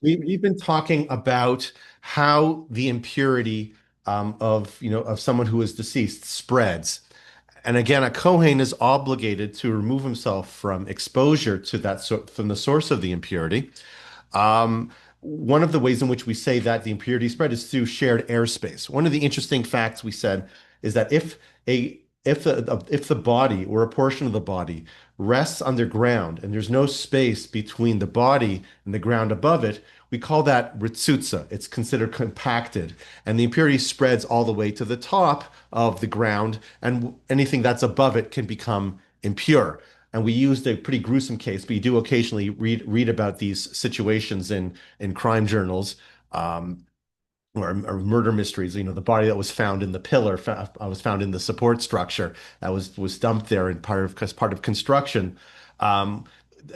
We've been talking about how the impurity of someone who is deceased spreads. And again, a Kohen is obligated to remove himself from exposure to from the source of the impurity. One of the ways in which we say that the impurity spread is through shared airspace. One of the interesting facts we said is that a if the body or a portion of the body rests underground and there's no space between the body and the ground above it, we call that ritsutsa. It's considered compacted, and the impurity spreads all the way to the top of the ground, and anything that's above it can become impure. And we used a pretty gruesome case, but you do occasionally read about these situations in crime journals, or murder mysteries. The body that was found in the pillar was found in the support structure that was dumped there in part of construction. Um,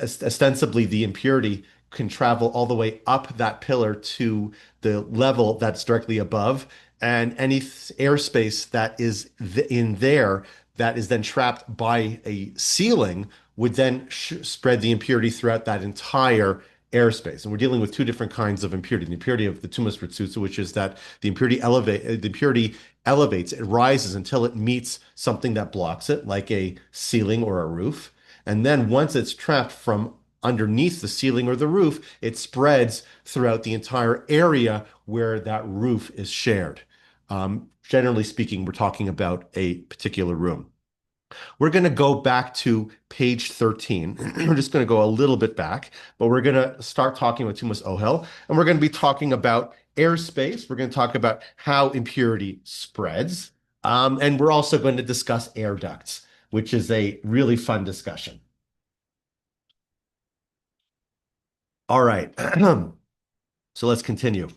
Ostensibly, the impurity can travel all the way up that pillar to the level that's directly above, and any airspace that is in there that is then trapped by a ceiling would then spread the impurity throughout that entire airspace. And we're dealing with two different kinds of impurity. The impurity of the tumas ritzutza, which is that the impurity elevates, it rises until it meets something that blocks it, like a ceiling or a roof. And then once it's trapped from underneath the ceiling or the roof, it spreads throughout the entire area where that roof is shared. Generally speaking, we're talking about a particular room. We're going to go back to page 13. We're just going to go a little bit back, but we're going to start talking about Tumas Ohel, and we're going to be talking about airspace. We're going to talk about how impurity spreads, and we're also going to discuss air ducts, which is a really fun discussion. All right. So let's continue. It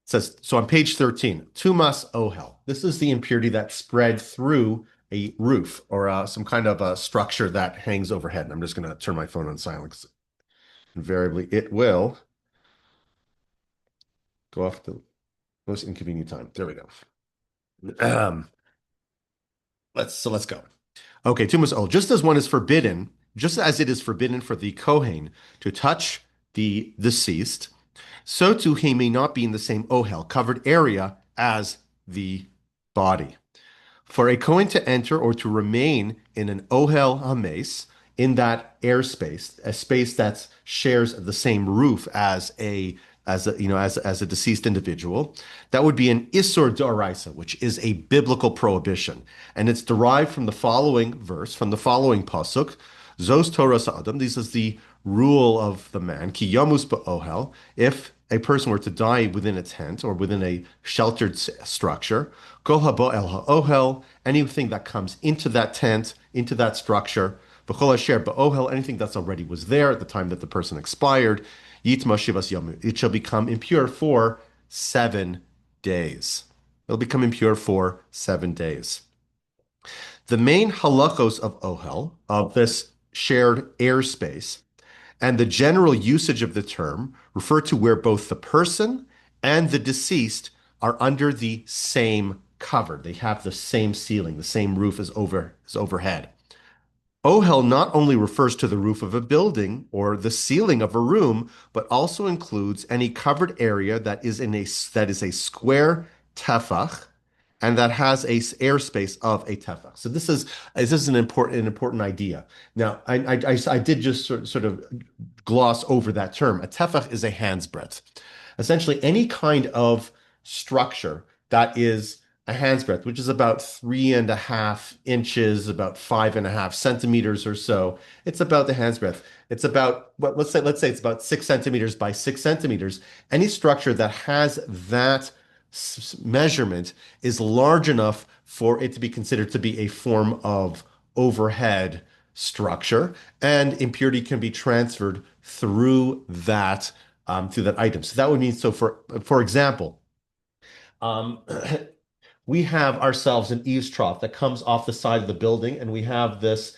says, so on page 13, Tumas Ohel. This is the impurity that spread through a roof or some kind of a structure that hangs overhead. And I'm just going to turn my phone on silent because invariably it will go off the most inconvenient time. There we go. Um, let's go. Okay, Tumas Ohel. Just as it is forbidden for the Kohen to touch the deceased, so too he may not be in the same Ohel, covered area, as the body. For a Kohen to enter or to remain in an Ohel Hames, in that airspace, a space that shares the same roof as a deceased individual, that would be an Isur D'Oraisa, which is a biblical prohibition. And it's derived from the following verse, from the following pasuk, Zos Torah Adam. This is the rule of the man, Ki Yamus Ba'ohel, if a person were to die within a tent or within a sheltered structure, Kol habo el ha'ohel, anything that comes into that tent, into that structure, V'chol asher ba'ohel, anything that's already was there at the time that the person expired, Yitma shivas yamu, it shall become impure for 7 days. It'll become impure for 7 days. The main halachos of ohel, of this shared airspace, and the general usage of the term refer to where both the person and the deceased are under the same cover. They have the same ceiling, the same roof as overhead. Ohel not only refers to the roof of a building or the ceiling of a room, but also includes any covered area that is a square tefach and that has a airspace of a tefach. So this is an important idea. Now, I did just sort of gloss over that term. A tefach is a hand's breadth. Essentially, any kind of structure that is a hand's breadth, which is about 3.5 inches, about 5.5 centimeters or so. It's about the hand's breadth. It's about what let's say it's about 6 centimeters by 6 centimeters. Any structure that has that measurement is large enough for it to be considered to be a form of overhead structure, and impurity can be transferred through that item. So that would mean, so for example, um, we have ourselves an eaves trough that comes off the side of the building, and we have the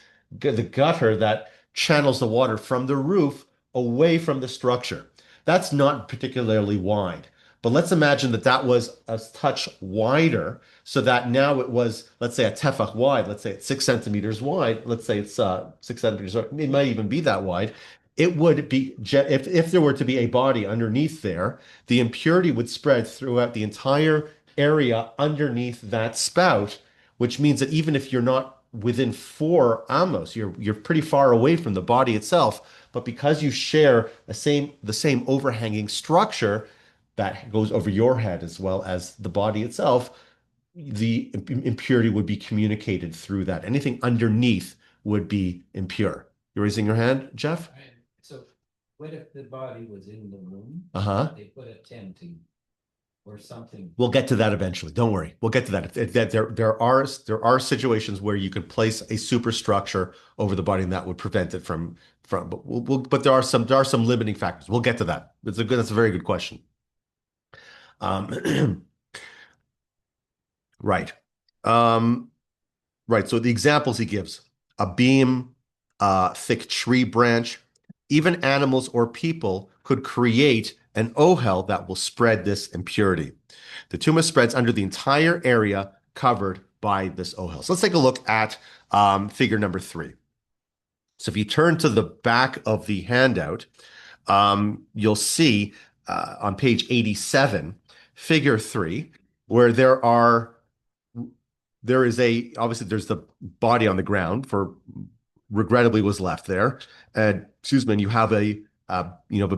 gutter that channels the water from the roof away from the structure. That's not particularly wide. But let's imagine that that was a touch wider, so that now it was, let's say, a tefach wide. Let's say it's 6 centimeters wide. Let's say it's 6 centimeters. It might even be that wide. it would be if there were to be a body underneath there, the impurity would spread throughout the entire area underneath that spout, which means that even if you're not within 4 amos, you're pretty far away from the body itself. But because you share the same overhanging structure that goes over your head as well as the body itself, the impurity would be communicated through that. Anything underneath would be impure. You're raising your hand, Jeff? Right. So what if the body was in the room? Uh-huh. They put a tent in or something. We'll get to that eventually. Don't worry. We'll get to that. There are situations where you can place a superstructure over the body and that would prevent it from but there are some limiting factors. We'll get to that. That's a very good question. Um, right. Um, right. So the examples he gives, a beam, a thick tree branch, even animals or people could create an ohel that will spread this impurity. The tumah spreads under the entire area covered by this ohel. So let's take a look at figure number 3. So if you turn to the back of the handout, you'll see on page 87, figure 3, where obviously there's the body on the ground for regrettably was left there. And excuse me, and you have a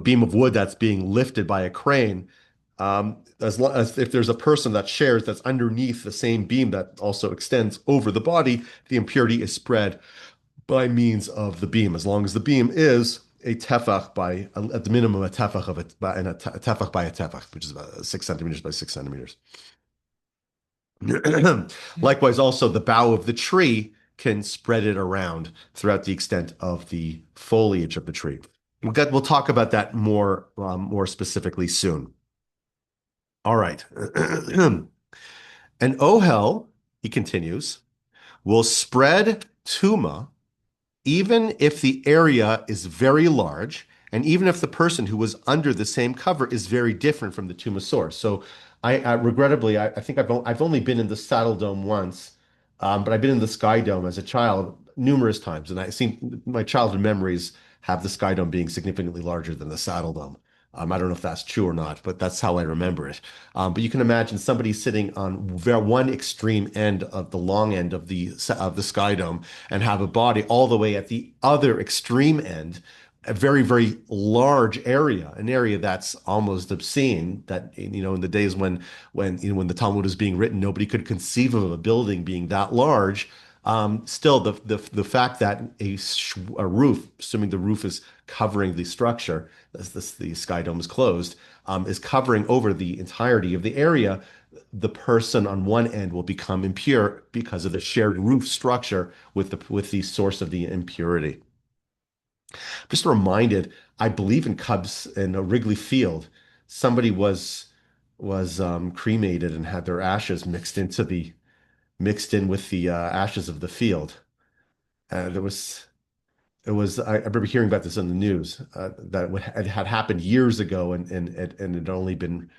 beam of wood that's being lifted by a crane. As if there's a person that shares that's underneath the same beam that also extends over the body, the impurity is spread by means of the beam, as long as the beam is a tefach by at the minimum a tefach of it, and a tefach by a tefach, which is about 6 centimeters by 6 centimeters. Likewise, also the bough of the tree can spread it around throughout the extent of the foliage of the tree. We'll talk about that more specifically soon. All right. An ohel, he continues, will spread tuma even if the area is very large, and even if the person who was under the same cover is very different from the tuma source. So regrettably, I think I've only been in the Saddle Dome once, but I've been in the Sky Dome as a child numerous times, and I seen my childhood memories have the Sky Dome being significantly larger than the Saddle Dome. I don't know if that's true or not, but that's how I remember it. But you can imagine somebody sitting on one extreme end of the long end of the Sky Dome and have a body all the way at the other extreme end, a very, very large area, an area that's almost obscene. That in the days when the Talmud was being written, nobody could conceive of a building being that large. Still, the fact that a roof, assuming the roof is covering the structure, as the Sky Dome is closed, is covering over the entirety of the area, the person on one end will become impure because of the shared roof structure with the source of the impurity. Just reminded, I believe in Cubs in a Wrigley Field, somebody was cremated and had their ashes mixed in with the ashes of the field. And I remember hearing about this in the news that it had happened years ago, and it had only been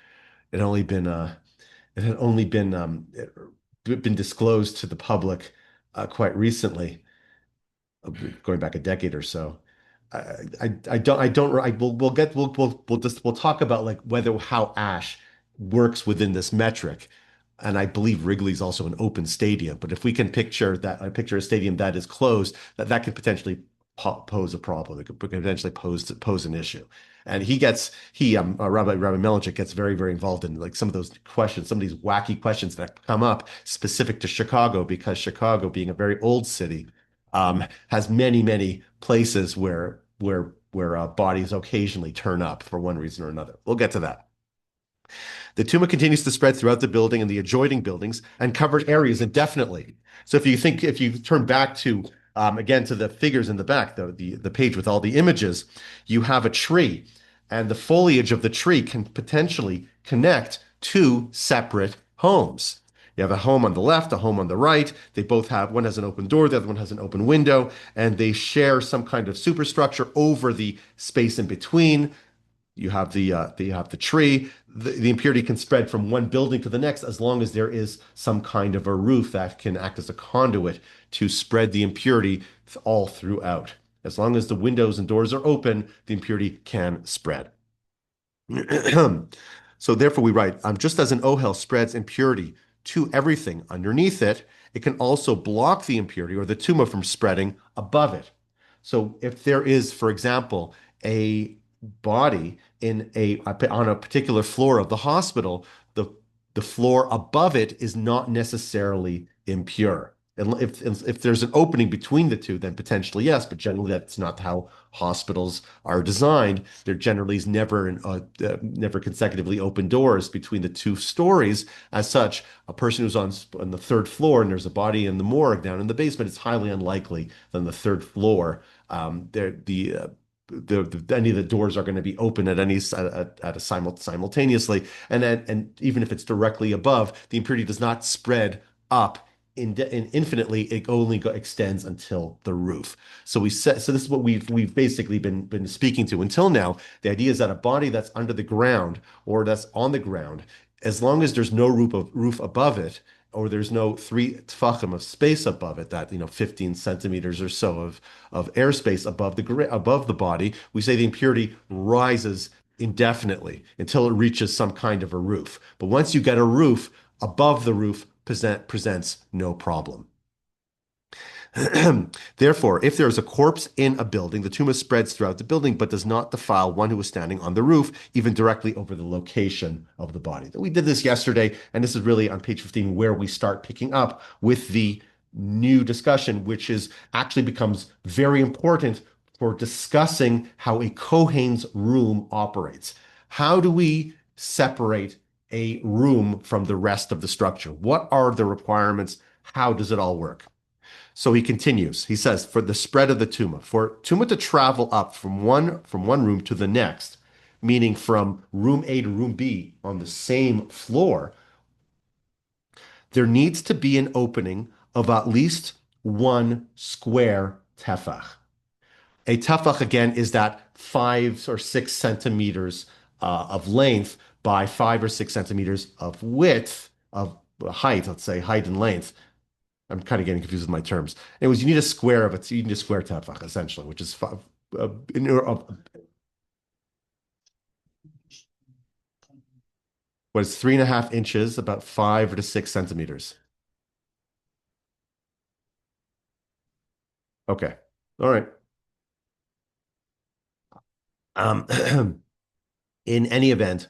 disclosed to the public quite recently, going back a decade or so. We'll talk about like whether how ash works within this metric. And I believe Wrigley's also an open stadium. But if we can picture a stadium that is closed, that could potentially pose a problem. It could potentially pose an issue. And Rabbi Melichik gets very, very involved in like some of those questions, some of these wacky questions that come up specific to Chicago, because Chicago, being a very old city, has many, many places where bodies occasionally turn up for one reason or another. We'll get to that. The tumor continues to spread throughout the building and the adjoining buildings and covered areas indefinitely. So if you turn back to again to the figures in the back, the page with all the images, you have a tree, and the foliage of the tree can potentially connect two separate homes. You have a home on the left, a home on the right. They both have, one has an open door, the other one has an open window, and they share some kind of superstructure over the space in between. You have the tree. The impurity can spread from one building to the next as long as there is some kind of a roof that can act as a conduit to spread the impurity all throughout. As long as the windows and doors are open, the impurity can spread. So therefore we write, just as an ohel spreads impurity to everything underneath it, it can also block the impurity or the tumah from spreading above it. So if there is, for example, a body on a particular floor of the hospital, the the floor above it is not necessarily impure. And if there's an opening between the two, then potentially yes, but generally that's not how hospitals are designed. There generally is never consecutively open doors between the two stories. As such, a person who's on the third floor and there's a body in the morgue down in the basement, it's highly unlikely than the third floor. There any of the doors are going to be open simultaneously, and even if it's directly above, the impurity does not spread up infinitely. It only extends until the roof. So this is what we've basically been speaking to until now. The idea is that a body that's under the ground or that's on the ground, as long as there's no roof above it, or there's no three tfachim of space above it, that 15 centimeters or so of airspace above the body, we say the impurity rises indefinitely until it reaches some kind of a roof. But once you get a roof, above the roof presents no problem. Therefore, if there is a corpse in a building, the tumor spreads throughout the building, but does not defile one who is standing on the roof, even directly over the location of the body. We did this yesterday, and this is really on page 15 where we start picking up with the new discussion, which is actually becomes very important for discussing how a Kohen's room operates. How do we separate a room from the rest of the structure? What are the requirements? How does it all work? So he continues. He says, for the spread of the tumah, for tumah to travel up from one room to the next, meaning from room A to room B on the same floor, there needs to be an opening of at least 1 square tefach. A tefach, again, is that 5 or 6 centimeters of length by 5 or 6 centimeters of width, of height, let's say height and length. I'm kind of getting confused with my terms. Anyways, you need a square of it. You need a square tefach, essentially, which is what is 3.5 inches, about 5 to 6 centimeters. Okay. All right. Um, in any event,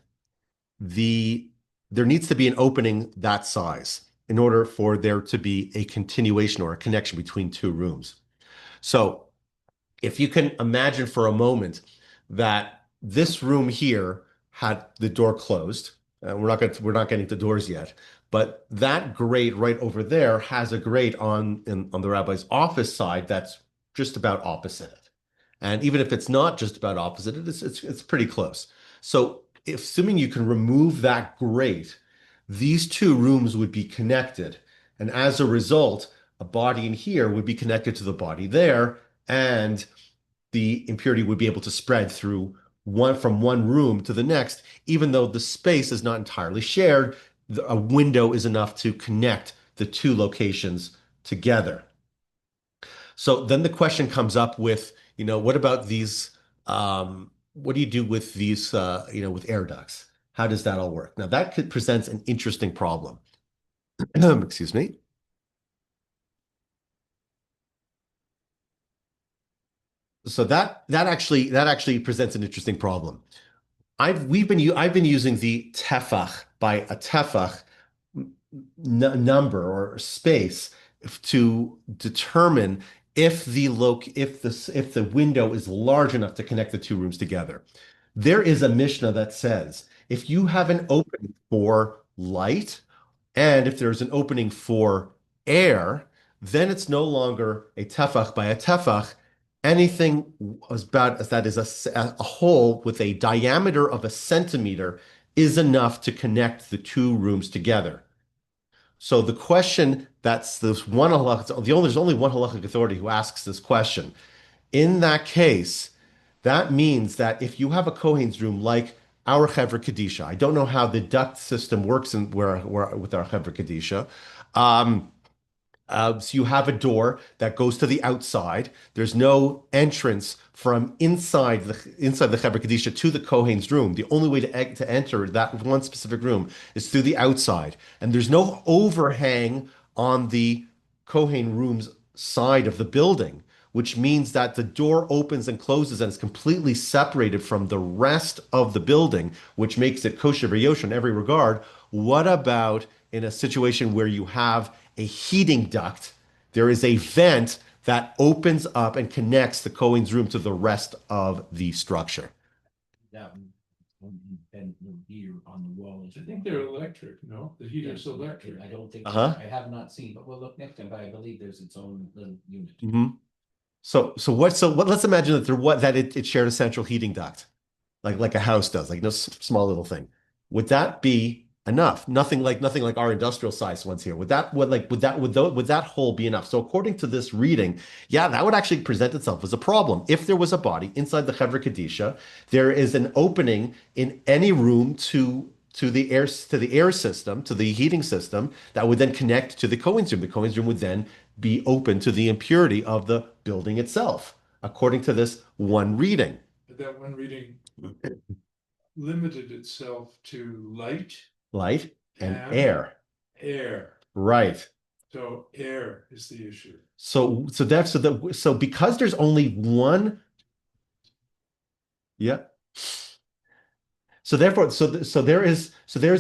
there needs to be an opening that size in order for there to be a continuation or a connection between two rooms. So if you can imagine for a moment that this room here had the door closed, we're not getting to doors yet, but that grate right over there has a grate on the rabbi's office side that's just about opposite it. And even if it's not just about opposite it, it's pretty close. So assuming you can remove that grate, these two rooms would be connected. And as a result, a body in here would be connected to the body there, and the impurity would be able to spread from one room to the next, even though the space is not entirely shared. A window is enough to connect the two locations together. So then the question comes up with, what about these? What do you do with these, with air ducts? How does that all work? Now that presents an interesting problem. Excuse me. So that actually presents an interesting problem. I've been using the tefach by a tefach number or space to determine if the window is large enough to connect the two rooms together. There is a Mishnah that says if you have an opening for light and if there's an opening for air, then it's no longer a tefach by a tefach. Anything about that is a hole with a diameter of a centimeter is enough to connect the two rooms together. So the question that's this one halacha, there's only one halachic authority who asks this question. In that case, that means that if you have a Kohen's room like our Chevra Kadisha, I don't know how the duct system works with our Chevra Kadisha, So you have a door that goes to the outside. There's no entrance from inside the Chevra Kadisha to the Kohen's room. The only way to enter that one specific room is through the outside, and there's no overhang on the Kohen room's side of the building, which means that the door opens and closes and is completely separated from the rest of the building, which makes it kosher v'yosher in every regard. What about in a situation where you have a heating duct? There is a vent that opens up and connects the Kohen's room to the rest of the structure. That and here on the walls. I think they're electric, no? The heater's Yes, electric. I don't think, Uh-huh. I have not seen, but we'll look next time, but I believe there's its own little unit. Let's imagine that it shared a central heating duct, like a house does, like no small little thing. Would that be enough? Nothing like our industrial size ones here. Would that hole be enough? So according to this reading, yeah, that would actually present itself as a problem. If there was a body inside the Chevra Kadisha, there is an opening in any room to the air system, to the heating system that would then connect to the Kohen's room. The Kohen's room would then be open to the impurity of the building itself, according to this one reading. But that one reading limited itself to light Light and and air. air. Right. So air is the issue. So because there's only one, yeah. So therefore, there is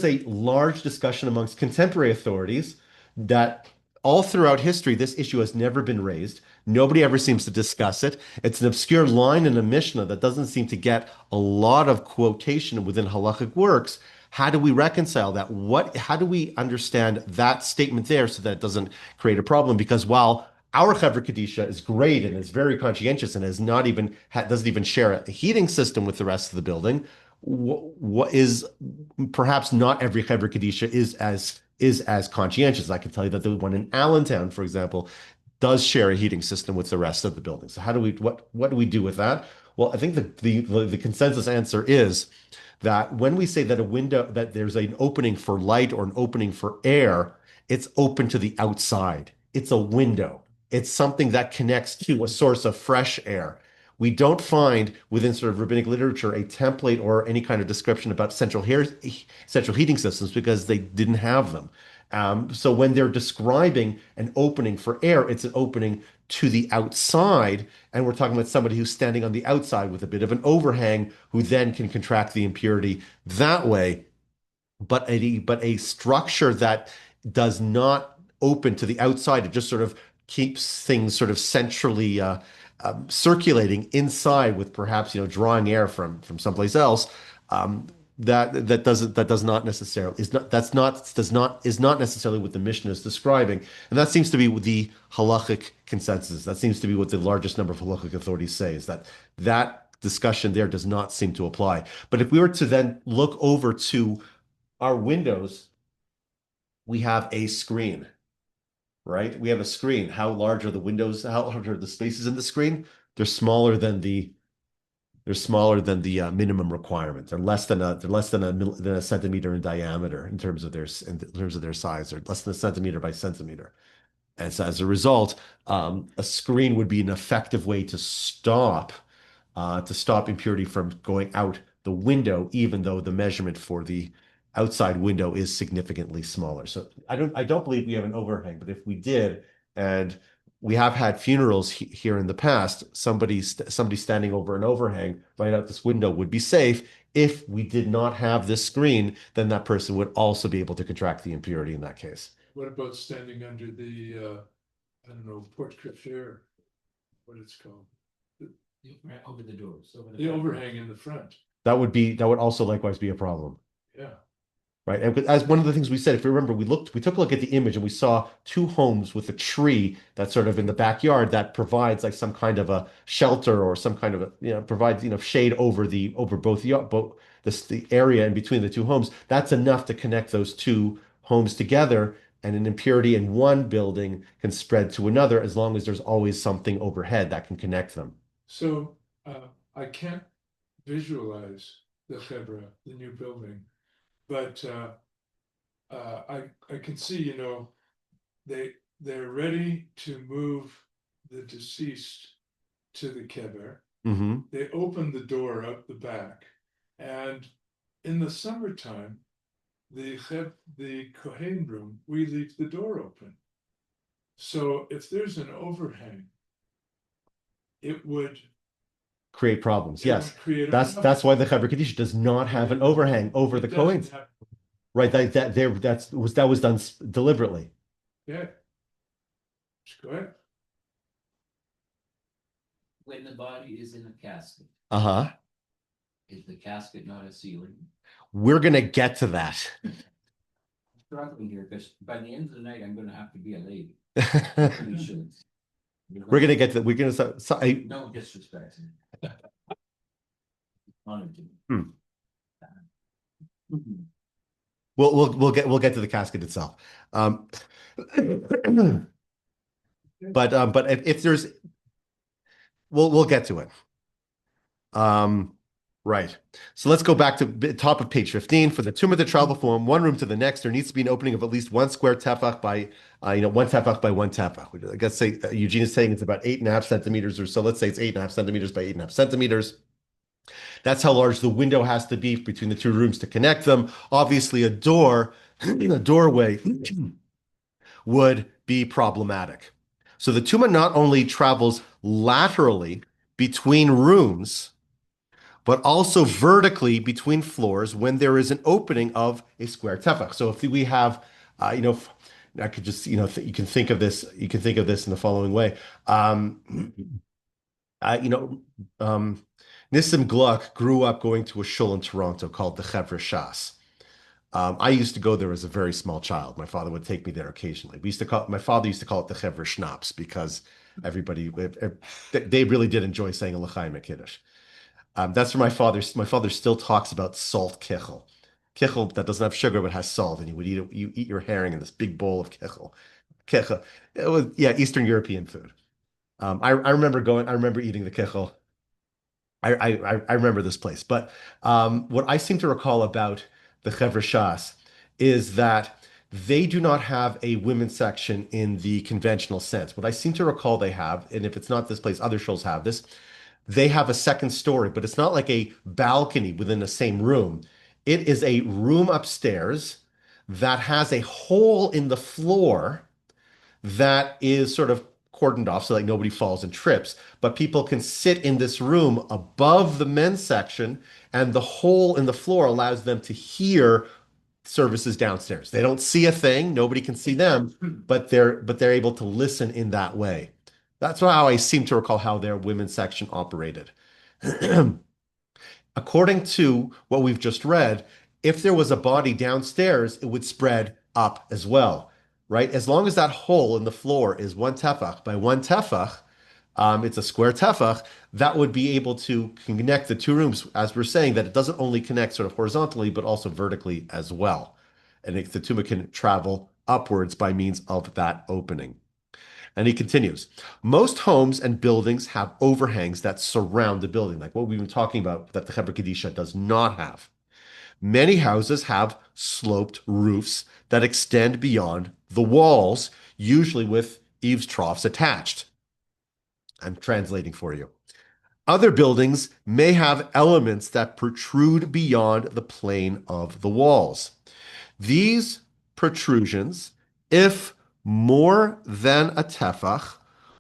a large discussion amongst contemporary authorities that all throughout history, this issue has never been raised. Nobody ever seems to discuss it. It's an obscure line in a Mishnah that doesn't seem to get a lot of quotation within halachic works. How do we reconcile that? How do we understand that statement there so that it doesn't create a problem? Because while our Chevra Kadisha is great and is very conscientious and doesn't even share a heating system with the rest of the building, what is perhaps not every Chevra Kadisha is as conscientious. I can tell you that the one in Allentown, for example, does share a heating system with the rest of the building. So what do we do with that? Well, I think the consensus answer is that when we say that there's an opening for light or an opening for air, it's open to the outside. It's a window. It's something that connects to a source of fresh air. We don't find within sort of rabbinic literature a template or any kind of description about central heating systems because they didn't have them. So when they're describing an opening for air, it's an opening to the outside, and we're talking about somebody who's standing on the outside with a bit of an overhang who then can contract the impurity that way. But a structure that does not open to the outside, it just sort of keeps things sort of centrally circulating inside with perhaps drawing air from someplace else. That does not necessarily is not necessarily what the Mishnah is describing, and that seems to be the halachic consensus. That seems to be what the largest number of halachic authorities say, is that discussion there does not seem to apply. But if we were to then look over to our windows, we have a screen, right? We have a screen. How large are the windows? How large are the spaces in the screen? They're smaller than the minimum requirement. They're less than a centimeter in diameter in terms of their size. They're less than a centimeter by centimeter. And so as a result, a screen would be an effective way to stop impurity from going out the window, even though the measurement for the outside window is significantly smaller. So I don't believe we have an overhang, but if we did, and we have had funerals here in the past, somebody standing over an overhang right out this window would be safe. If we did not have this screen, then that person would also be able to contract the impurity in that case. What about standing under the, I don't know, porte cochere, what it's called? Over the doors. The overhang in the front. That would also likewise be a problem. Yeah. Right. And as one of the things we said, if you remember, we took a look at the image and we saw two homes with a tree that's sort of in the backyard that provides like some kind of a shelter or some kind of provides shade over both the area in between the two homes. That's enough to connect those two homes together, and an impurity in one building can spread to another as long as there's always something overhead that can connect them. So I can't visualize the Chevra, the new building. But I can see, they're ready to move the deceased to the kever. Mm-hmm. They open the door out the back, and in the summertime, the Kohen room, we leave the door open. So if there's an overhang, it would Create problems. Yes. create a That's problem. why the Chevra Kadisha does not have an overhang over It the doesn't Kohens. have- Right. That was done deliberately. Yeah. Go ahead. When the body is in a casket, Uh-huh. is the casket not a ceiling? We're gonna get to that. I'm struggling here because by the end of the night, I'm gonna have to be a lady. Pretty sure. We're gonna get to we're gonna No disrespect. Honored to me. Hmm. Mhm. we'll get to the casket itself. But if there's we'll get to it. Right. So let's go back to top of page 15. For the tumor to travel from one room to the next, there needs to be an opening of at least one square tefach by, one tefach by one tefach. I guess say Eugene is saying it's about 8.5 centimeters or so. Let's say it's 8.5 centimeters by 8.5 centimeters. That's how large the window has to be between the two rooms to connect them. Obviously, a doorway would be problematic. So the tuma not only travels laterally between rooms, but also vertically between floors when there is an opening of a square tefach. So if we have, I could just, you can think of this, in the following way. I, you know, Nissim Gluck grew up going to a shul in Toronto called the Chevra Shas. I used to go there as a very small child. My father would take me there occasionally. My father used to call it the Chevra Schnapps because everybody, they really did enjoy saying a L'chaim at Kiddush. That's where my father still talks about salt kichel. Kichel that doesn't have sugar but has salt, and you eat your herring in this big bowl of kichel. Kichel. It was, yeah, Eastern European food. I remember eating the kichel. I remember this place. But what I seem to recall about the Chevra Shas is that they do not have a women's section in the conventional sense. What I seem to recall they have, and if it's not this place, other shows have this, they have a second story, but it's not like a balcony within the same room. It is a room upstairs that has a hole in the floor that is sort of cordoned off so like nobody falls and trips. But people can sit in this room above the men's section, and the hole in the floor allows them to hear services downstairs. They don't see a thing, nobody can see them, but they're able to listen in that way. That's how I seem to recall how their women's section operated. According to what we've just read, if there was a body downstairs, it would spread up as well, right? As long as that hole in the floor is one tefach by one tefach, it's a square tefach, that would be able to connect the two rooms, as we're saying, that it doesn't only connect sort of horizontally, but also vertically as well. And the tuma can travel upwards by means of that opening. And he continues, most homes and buildings have overhangs that surround the building, like what we've been talking about that the Chevra Kadisha does not have. Many houses have sloped roofs that extend beyond the walls, usually with eaves troughs attached. I'm translating for you. Other buildings may have elements that protrude beyond the plane of the walls. These protrusions, if more than a tefach,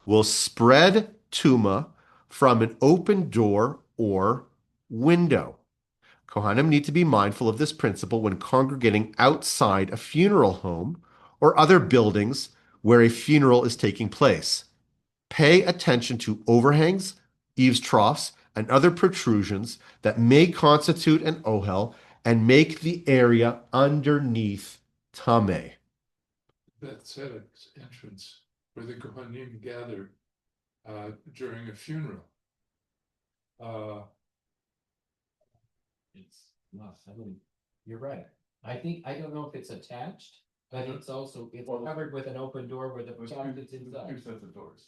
will spread tuma from an open door or window. Kohanim need to be mindful of this principle when congregating outside a funeral home or other buildings where a funeral is taking place. Pay attention to overhangs, eaves troughs, and other protrusions that may constitute an ohel and make the area underneath tameh. That tzedek's entrance where the Kohanic gather during a funeral. It's not, you're right. I don't know if it's attached, but it's covered with an open door where the socket's inside. Two sets of doors.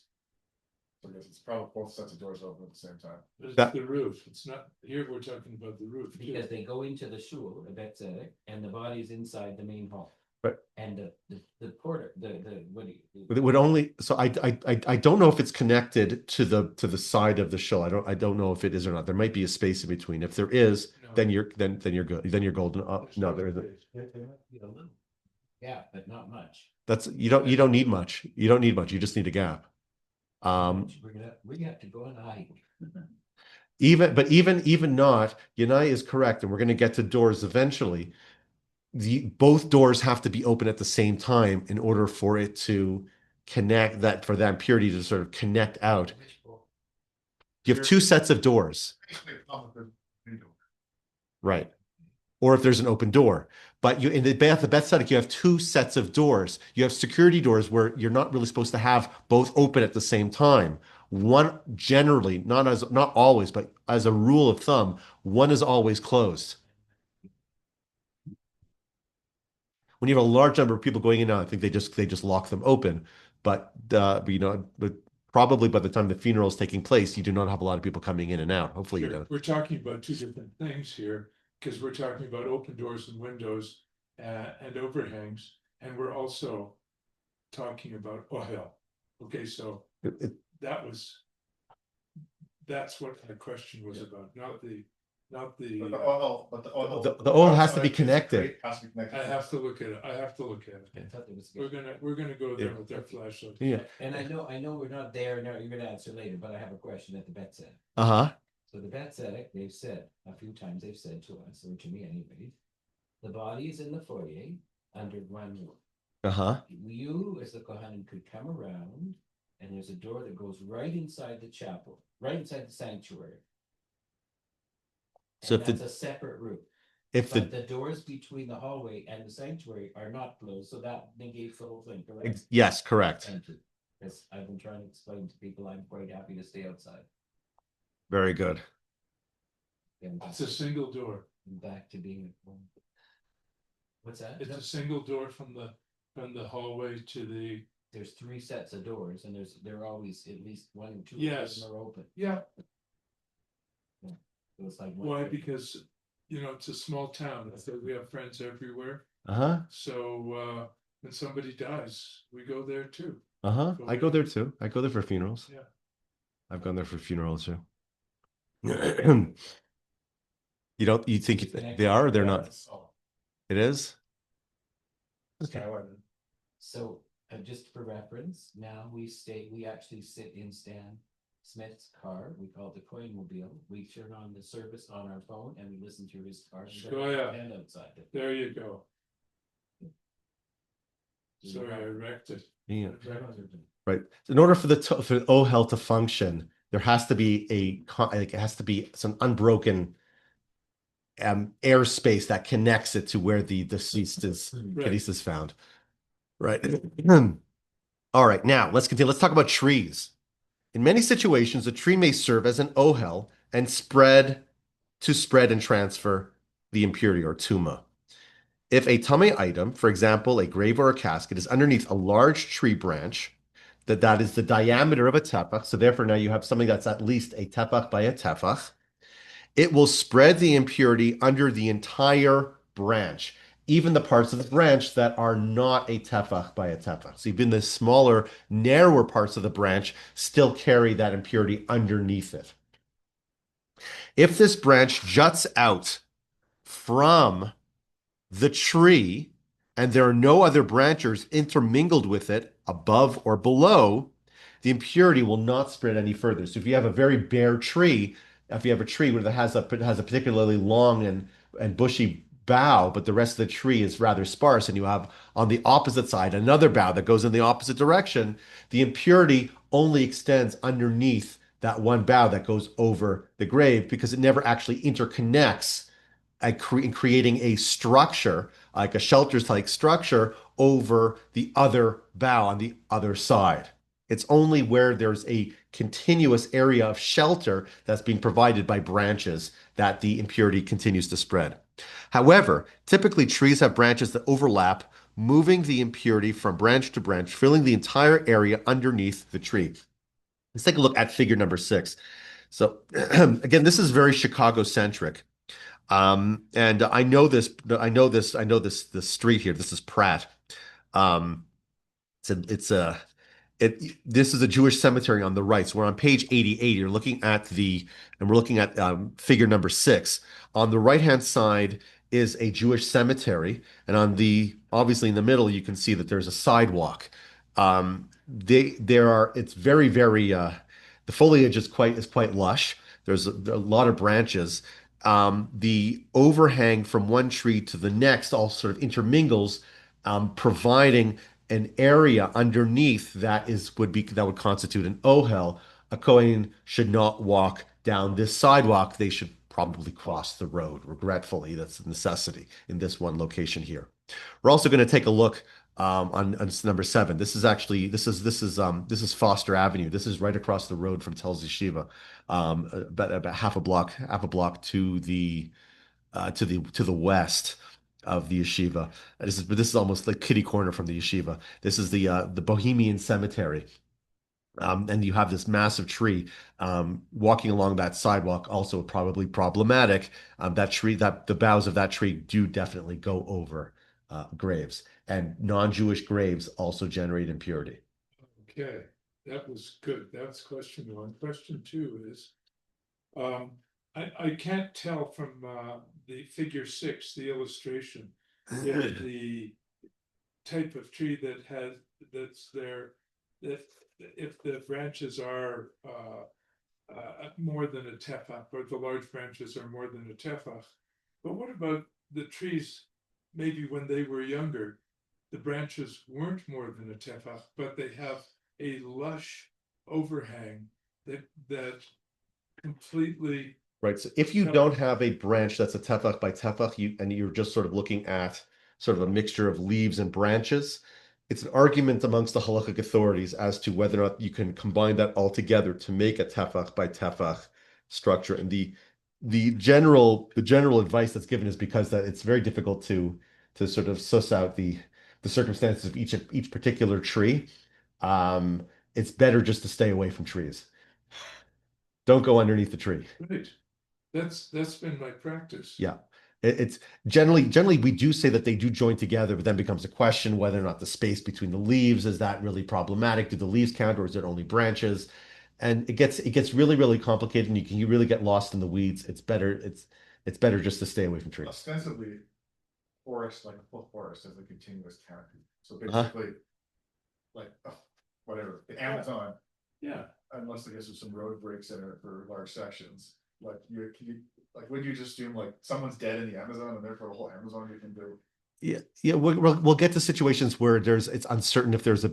So I guess it's probably both sets of doors open at the same time. But it's That- the roof. It's not, here we're talking about the roof. too. Because they go into the shul, the Bet Tzedek, and the body's inside the main hall. Right. And the porter, what do you? It would only, so I don't know if it's connected to the side of the shell. I don't know if it is or not. There might be a space in between. If there is, No. then you're good. Then you're golden. No, there isn't. There might be a little. Yeah, but not much. That's you don't need much. You don't need much. You just need a gap. We have to go on a hike. Even not, Yanai is correct, and we're going to get to doors eventually. Both doors have to be open at the same time in order for it to connect, that for that impurity to sort of connect out. You have two sets of doors, right? Or if there's an open door. But in the Beth Tzedek, you have two sets of doors. You have security doors where you're not really supposed to have both open at the same time. One generally, not always, but as a rule of thumb, one is always closed. When you have a large number of people going in and out, I think they just lock them open. But probably by the time the funeral is taking place, you do not have a lot of people coming in and out. Hopefully you don't. We're talking about two different things here, because we're talking about open doors and windows and overhangs, and we're also talking about ohel. Okay, so that's what my question was about, not the. But the oil, The oil has to be connected. Has to be connected. I have to look at it. I thought it was. We're gonna go there with our flashlight. Yeah. And I know we're not there now. You're gonna answer later, but I have a question at the Bet Tzedek. Uh-huh. So the Bet Tzedek, they've said a few times, they've said to us, or to me anyway, the body is in the foyer under one roof. Uh-huh. You, as the Kohanic, could come around, and there's a door that goes right inside the chapel, right inside the sanctuary. So and that's a separate room. If But the doors between the hallway and the sanctuary are not closed, so that negates the whole thing, correct? Yes, correct. Thank you. Yes, I've been trying to explain to people, I'm quite happy to stay outside. Very good. And It's a single door. back to being at home. What's that? It's a single door from the hallway to the. There's three sets of doors, and there are always at least one or two Yes. of them are open. Yeah, So it's like why? Because, it's a small town. So we have friends everywhere. Uh-huh. So when somebody dies, we go there too. Uh-huh. I go there too. I go there for funerals. Yeah. I've gone there for funerals too. You think they are or they're not? It is? Okay. So just for reference, now we actually sit in Stan Smith's car. We call it the Coinmobile. We turn on the service on our phone and we listen to his car and outside it. There you go. Sorry, I wrecked it. Yeah. Right. In order for for OHEL to function, there has to be it has to be some unbroken airspace that connects it to where the deceased is found. Right. All right. Now let's continue. Let's talk about trees. In many situations, a tree may serve as an ohel and spread and transfer the impurity or tuma. If a tame item, for example, a grave or a casket, is underneath a large tree branch, that is the diameter of a tefach, so therefore now you have something that's at least a tefach by a tefach, it will spread the impurity under the entire branch, even the parts of the branch that are not a tefach by a tefach. So even the smaller, narrower parts of the branch still carry that impurity underneath it. If this branch juts out from the tree and there are no other branches intermingled with it above or below, the impurity will not spread any further. So if you have a very bare tree, if you have a tree that has a particularly long and bushy bough, but the rest of the tree is rather sparse, and you have on the opposite side another bough that goes in the opposite direction, the impurity only extends underneath that one bough that goes over the grave because it never actually interconnects in creating a structure, like a shelter-like structure, over the other bough on the other side. It's only where there's a continuous area of shelter that's being provided by branches that the impurity continues to spread. However, typically trees have branches that overlap, moving the impurity from branch to branch, filling the entire area underneath the tree. Let's take a look at figure number 6. So again, this is very Chicago-centric. And I know this. I know this. I know this street here. This is Pratt. Um, it's a this is a Jewish cemetery on the right. So we're on page 88. You're looking at and we're looking at figure number 6. On the right-hand side is a Jewish cemetery, and obviously in the middle you can see that there's a sidewalk. It's very the foliage is quite lush. There's a lot of branches. The overhang from one tree to the next all sort of intermingles, providing an area underneath that would constitute an ohel. A Kohen should not walk down this sidewalk. They should probably cross the road. Regretfully, that's a necessity in this one location here. We're also going to take a look on number 7. This is Foster Avenue. This is right across the road from Telz Yeshiva, about half a block to the west of the yeshiva. This is almost like kitty corner from the yeshiva. This is the Bohemian Cemetery. And you have this massive tree walking along that sidewalk, also probably problematic. The boughs of that tree do definitely go over graves, and non-Jewish graves also generate impurity. Okay, that was good. That's question 1. Question 2 is, I can't tell from the figure 6, the illustration, if the type of tree that's there, if the branches are more than a tefach, or the large branches are more than a tefach. But what about the trees? Maybe when they were younger, the branches weren't more than a tefach, but they have a lush overhang that completely. Right. So if you don't have a branch that's a tefach by tefach, and you're just sort of looking at sort of a mixture of leaves and branches, it's an argument amongst the halachic authorities as to whether or not you can combine that all together to make a tefach by tefach structure. And the general advice that's given is because that it's very difficult to sort of suss out the circumstances of each particular tree. It's better just to stay away from trees. Don't go underneath the tree. Right. That's been my practice. Yeah. It's generally we do say that they do join together, but then becomes a question whether or not the space between the leaves is that really problematic. Do the leaves count, or is it only branches? And it gets really complicated, and you really get lost in the weeds. It's better just to stay away from trees. Ostensibly, forest, like a full forest, as a continuous canopy. So Uh-huh. basically, like whatever, the Amazon, Yeah. unless I guess there's some road breaks in it for large sections. Like would you just assume like someone's dead in the Amazon and therefore the whole Amazon you can do? Yeah. We'll get to situations where it's uncertain if there's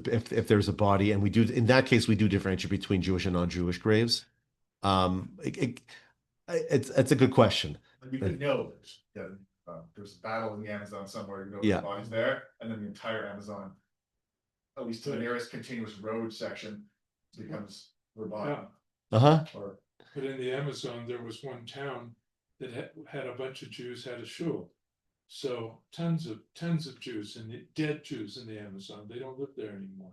a body, and in that case we do differentiate between Jewish and non-Jewish graves. It's a good question. Like you could know there's a battle in the Amazon somewhere, you know, Yeah. the body's there, and then the entire Amazon, at least to the nearest continuous road section, becomes verboten. Uh-huh. Or, but in the Amazon, there was one town that had a bunch of Jews had a shul. So tons of Jews dead Jews in the Amazon. They don't live there anymore.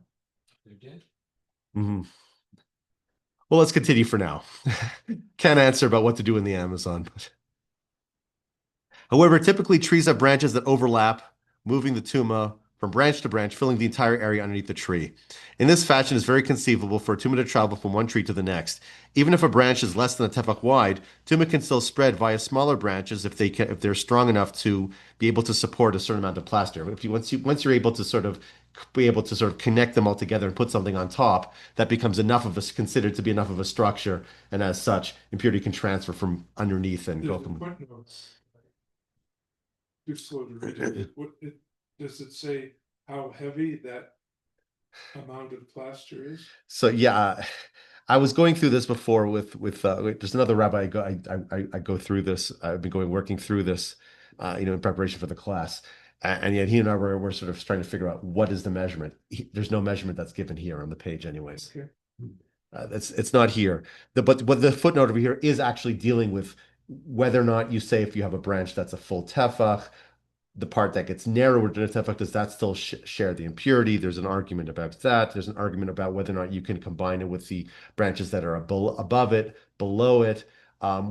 They're dead. Hmm. Well, let's continue for now. Can't answer about what to do in the Amazon. However, typically trees have branches that overlap, moving the tuma from branch to branch, filling the entire area underneath the tree. In this fashion, it's very conceivable for a tuma to travel from one tree to the next. Even if a branch is less than a tefach wide, tuma can still spread via smaller branches if they're strong enough to be able to support a certain amount of plaster. Once you're able to sort of be able to sort of connect them all together and put something on top, that becomes considered to be enough of a structure, and as such, impurity can transfer from underneath and go from. Too slow to read it. Does it say how heavy that amount of plaster is? So yeah, I was going through this before with there's another rabbi. I go through this. I've been working through this, in preparation for the class, and yet he and I were sort of trying to figure out what is the measurement. There's no measurement that's given here on the page, anyways. Okay. It's not here. But the footnote over here is actually dealing with whether or not you say if you have a branch that's a full tefach, the part that gets narrower than a tefach, does that still share the impurity? There's an argument about that. There's an argument about whether or not you can combine it with the branches that are above it, below it.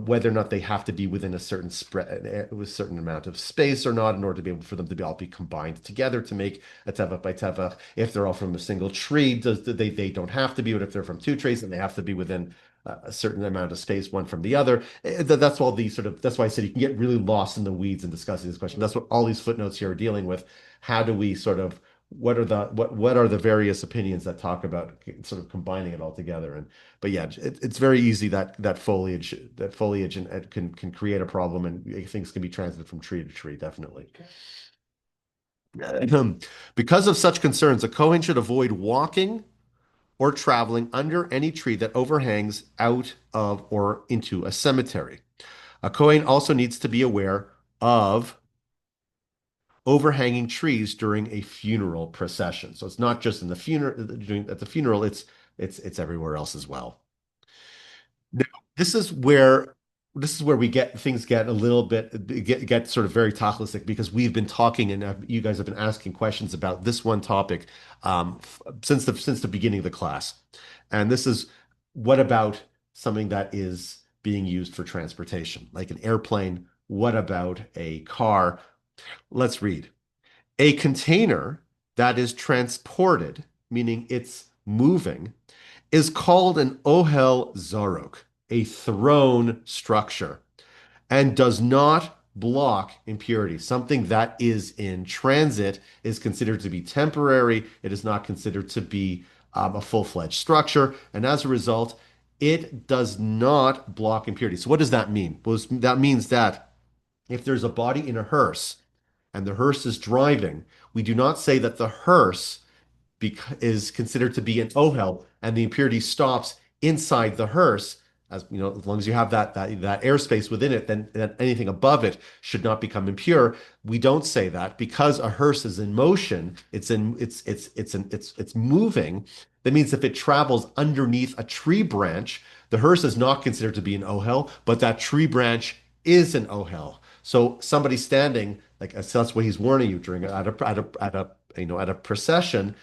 whether or not they have to be within a certain spread, with a certain amount of space or not, in order to be able for them to all be combined together to make a tevach by tevach. If they're all from a single tree, they don't have to be, but if they're from two trees, then they have to be within a certain amount of space, one from the other. That's all the sort of, that's why I said you can get really lost in the weeds in discussing this question. That's what all these footnotes here are dealing with. How do we sort of, what are the various opinions that talk about sort of combining it all together? And but yeah, it's very easy that foliage and can create a problem, and things can be transited from tree to tree, definitely. Because of such concerns, a Kohen should avoid walking or traveling under any tree that overhangs out of or into a cemetery. A Kohen also needs to be aware of overhanging trees during a funeral procession. So it's not just in the funeral, at the funeral, it's everywhere else as well. Now, this is where we get things get a little bit get sort of very tachlistic, because we've been talking and you guys have been asking questions about this one topic since the beginning of the class. And this is, what about something that is being used for transportation, like an airplane? What about a car? Let's read. A container that is transported, meaning it's moving, is called an ohel zarok, a thrown structure, and does not block impurity. Something that is in transit is considered to be temporary. It is not considered to be a full-fledged structure, and as a result, it does not block impurity. So what does that mean? Well, that means that if there's a body in a hearse and the hearse is driving, we do not say that the hearse is considered to be an ohel and the impurity stops inside the hearse. As you know, as long as you have that airspace within it, then anything above it should not become impure. We don't say that, because a hearse is in motion. It's moving. That means if it travels underneath a tree branch, the hearse is not considered to be an ohel, but that tree branch is an ohel. So somebody standing, like, so that's what he's warning you during at a procession.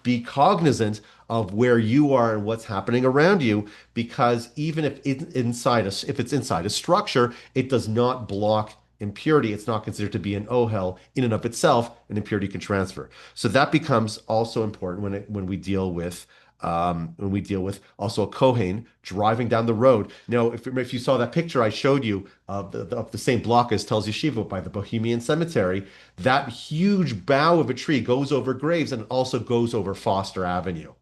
Be cognizant of where you are and what's happening around you, because even if it's inside a structure, it does not block impurity. It's not considered to be an ohel in and of itself. An impurity can transfer. So that becomes also important when we deal with also a Kohen driving down the road. Now, if you saw that picture I showed you of the same block as Telz Yeshiva by the Bohemian Cemetery, that huge bough of a tree goes over graves, and it also goes over Foster Avenue.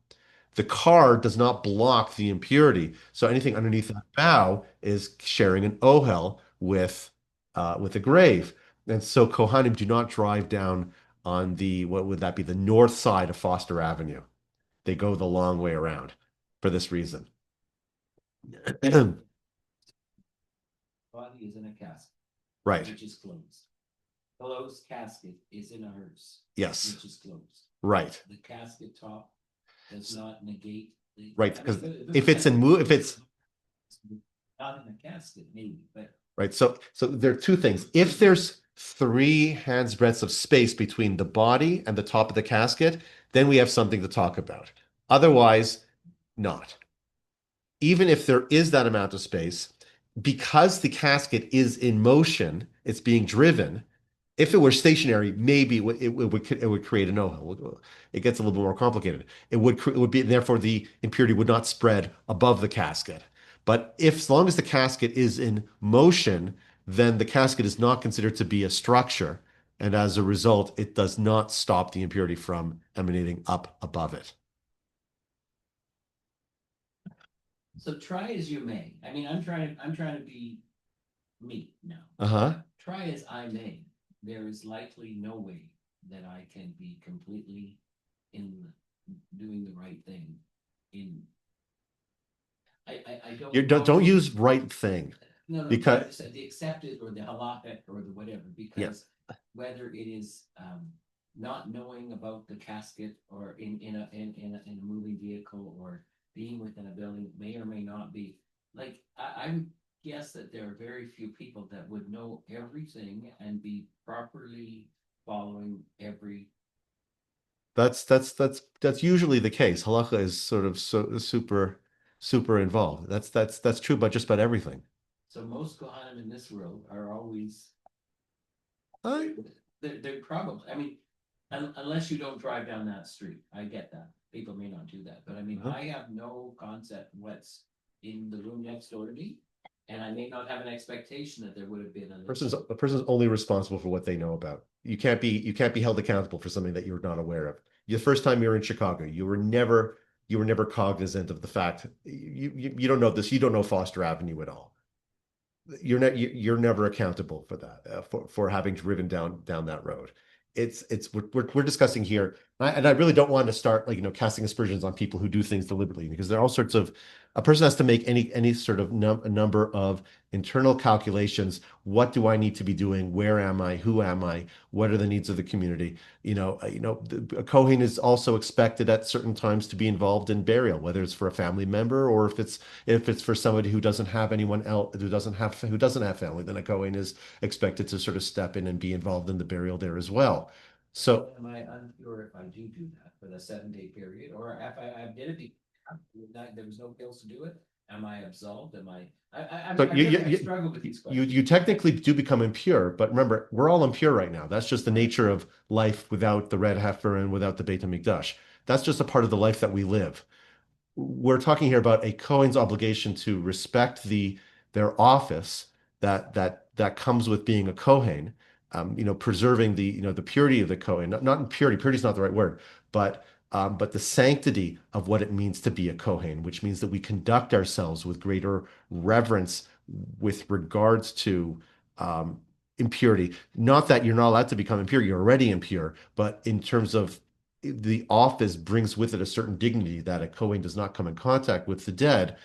The car does not block the impurity, so anything underneath that bough is sharing an ohel with a grave. And so Kohanim do not drive down on what would that be, the north side of Foster Avenue. They go the long way around for this reason. Body is in a casket, Right. which is closed. Closed casket is in a hearse, Yes. which is closed. Right. The casket top does not negate the. Right. I Because mean, if it's if it's not in a casket, maybe, but right. So there are two things. If there's 3 hands breadths of space between the body and the top of the casket, then we have something to talk about. Otherwise, not. Even if there is that amount of space, because the casket is in motion, it's being driven. If it were stationary, maybe it would create a no. It gets a little bit more complicated. It would be, therefore the impurity would not spread above the casket. But as long as the casket is in motion, then the casket is not considered to be a structure, and as a result, it does not stop the impurity from emanating up above it. so try as you may. I mean, I'm trying to be me now. Uh-huh. Try as I may, there is likely no way that I can be completely in doing the right thing. I don't. You don't use right thing. No, because the accepted or the halachic or the whatever, because whether it is not knowing about the casket or in a moving vehicle or being within a building may or may not be, like I would guess that there are very few people that would know everything and be properly following every. That's usually the case. Halacha is sort of super involved. That's true about just about everything. So most Kohanim in this world are always I, they're probably. I mean, unless you don't drive down that street, I get that. People may not do that, but I mean, I have no concept what's in the room next door to me, and I may not have an expectation that there would have been a person's only responsible for what they know about. You can't be held accountable for something that you're not aware of. The first time you were in Chicago, you were never cognizant of the fact you don't know this. You don't know Foster Avenue at all. You're never accountable for that for having driven down that road. It's we're discussing here, and I really don't want to start like casting aspersions on people who do things deliberately, because there are all sorts of a person has to make any sort of a number of internal calculations. What do I need to be doing? Where am I? Who am I? What are the needs of the community? A Kohen is also expected at certain times to be involved in burial, whether it's for a family member or if it's for somebody who doesn't have anyone else, who doesn't have family, then a Kohen is expected to sort of step in and be involved in the burial there as well. So am I unsure if I do that for the 7 day period, or if I did it there was no bills to do it? Am I absolved? Am so I struggle with these questions. you technically do become impure, but remember, we're all impure right now. That's just the nature of life without the red heifer and without the Beit HaMikdash. That's just a part of the life that we live. We're talking here about a Cohen's obligation to respect their office that comes with being a Cohen, preserving the purity of the Cohen. Not impurity, purity is not the right word, but the sanctity of what it means to be a Kohen, which means that we conduct ourselves with greater reverence with regards to impurity. Not that you're not allowed to become impure, you're already impure, but in terms of the office brings with it a certain dignity that a Kohen does not come in contact with the dead.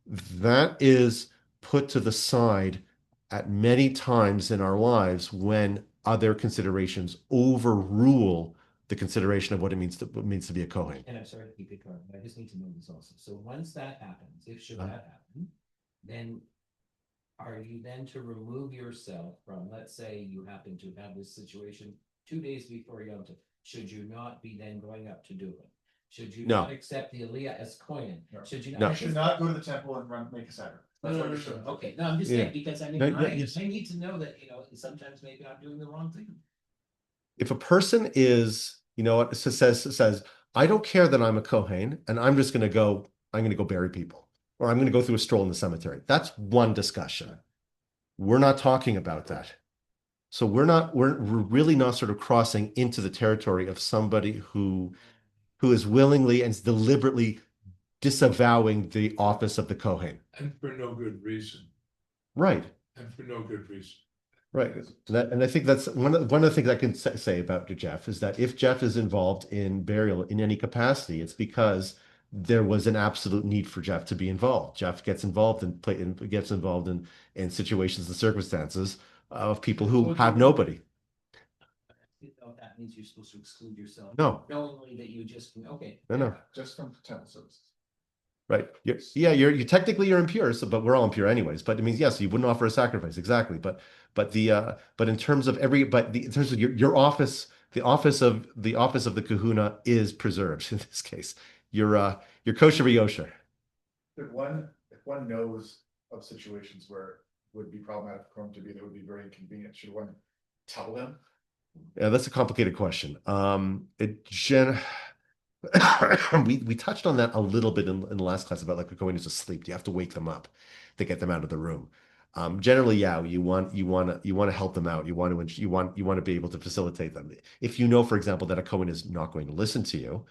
That is put to the side at many times in our lives when other considerations overrule the consideration of what it means to be a Kohen. And I'm sorry to keep it going, but I just need to know this also. So once that happens, if should Uh-huh. that happen, then are you then to remove yourself from, let's say you happen to have this situation 2 days before Yom Tov, should you not be then going up to do it? Should you No. not accept the Aliyah as Kohen? No. Should you No. You should not go to the temple and make a sacrifice. That's what you should. Okay, no, I'm just Yeah. saying, because I mean, No, yes. I need to know that, sometimes maybe I'm doing the wrong thing. If a person is, what says, I don't care that I'm a Kohen and I'm going to go bury people, or I'm going to go through a stroll in the cemetery. That's one discussion. We're not talking about that. So we're really not sort of crossing into the territory of somebody who is willingly and deliberately disavowing the office of the Kohen. And for no good reason. Right. And for no good reason. Right. And I think that's one of the things I can say about Jeff is that if Jeff is involved in burial in any capacity, it's because there was an absolute need for Jeff to be involved. Jeff gets involved in situations and circumstances of people who have nobody. That means you're supposed to exclude yourself. No. Knowingly that you just, okay. No. Just from temple services. Right. You're technically you're impure, but we're all impure anyways. But it means yes, you wouldn't offer a sacrifice exactly. But in terms of in terms of your office, the office of the kahuna is preserved in this case. You're kosher v'yosher. If one knows of situations where it would be problematic for him to be, that would be very inconvenient, should one tell them? Yeah, that's a complicated question. We touched on that a little bit in the last class about like going to sleep. You have to wake them up to get them out of the room. Generally, yeah, you want to help them out. You want to be able to facilitate them. If you know, for example, that a Kohen is not going to listen to you,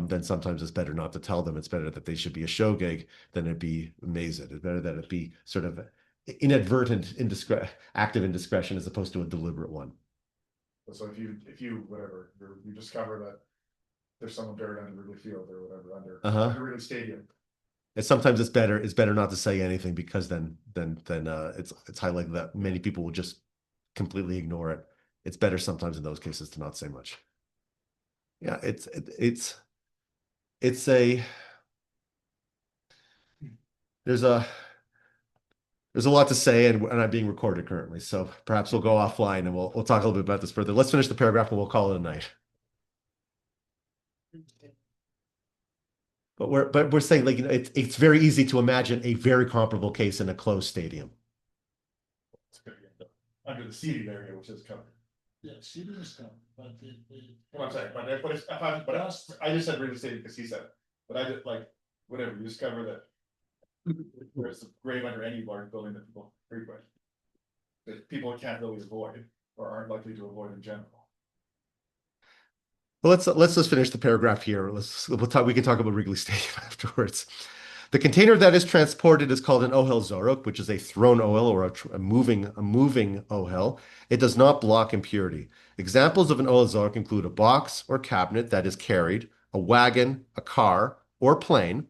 then sometimes it's better not to tell them. It's better that they should be a shogeg than it be mazed. It's better that it be sort of inadvertent active indiscretion as opposed to a deliberate one. So if you whatever you discover that there's someone buried under Wrigley Field or whatever under Wrigley Stadium. And sometimes it's better not to say anything, because then it's highlighted that many people will just completely ignore it. It's better sometimes in those cases to not say much. Yeah, there's a lot to say, and I'm being recorded currently, so perhaps we'll go offline and we'll talk a little bit about this further. Let's finish the paragraph and we'll call it a night. But we're saying, like, it's very easy to imagine a very comparable case in a closed stadium. under the seating area, which is covered. Yeah, seating is covered, but What I'm saying, but it's, I just said real estate because he said, it. But I just like, whatever, you just cover that. There's a grave under any large building that people frequent. That people can't really avoid or aren't likely to avoid in general. Well, let's just finish the paragraph here. We can talk about Wrigley Stadium afterwards. The container that is transported is called an ohel zorok, which is a thrown ohel or a moving ohel. It does not block impurity. Examples of an ohel zorok include a box or cabinet that is carried, a wagon, a car, or plane.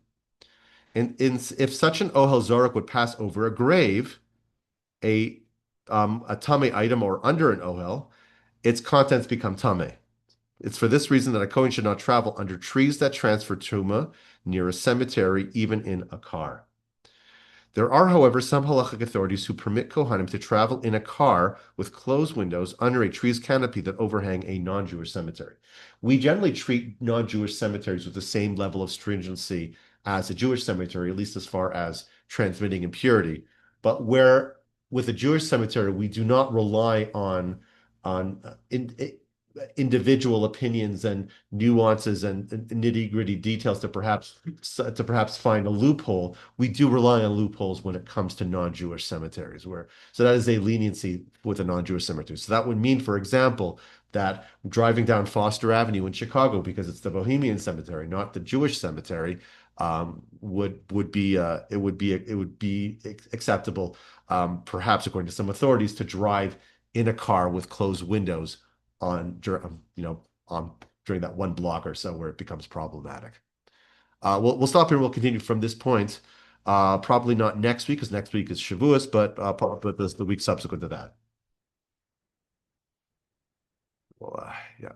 If such an ohel zorok would pass over a grave, a tame item, or under an ohel, its contents become tame. It's for this reason that a Kohen should not travel under trees that transfer truma near a cemetery, even in a car. There are, however, some halachic authorities who permit Kohanim to travel in a car with closed windows under a tree's canopy that overhang a non-Jewish cemetery. We generally treat non-Jewish cemeteries with the same level of stringency as a Jewish cemetery, at least as far as transmitting impurity. But where with a Jewish cemetery, we do not rely on individual opinions and nuances and nitty-gritty details to perhaps find a loophole. We do rely on loopholes when it comes to non-Jewish cemeteries, so that is a leniency with a non-Jewish cemetery. So that would mean, for example, that driving down Foster Avenue in Chicago, because it's the Bohemian cemetery, not the Jewish cemetery, would be acceptable, perhaps according to some authorities, to drive in a car with closed windows during that one block or so where it becomes problematic. We'll stop here. We'll continue from this point. Probably not next week, because next week is Shavuos, but the week subsequent to that. Well, yeah.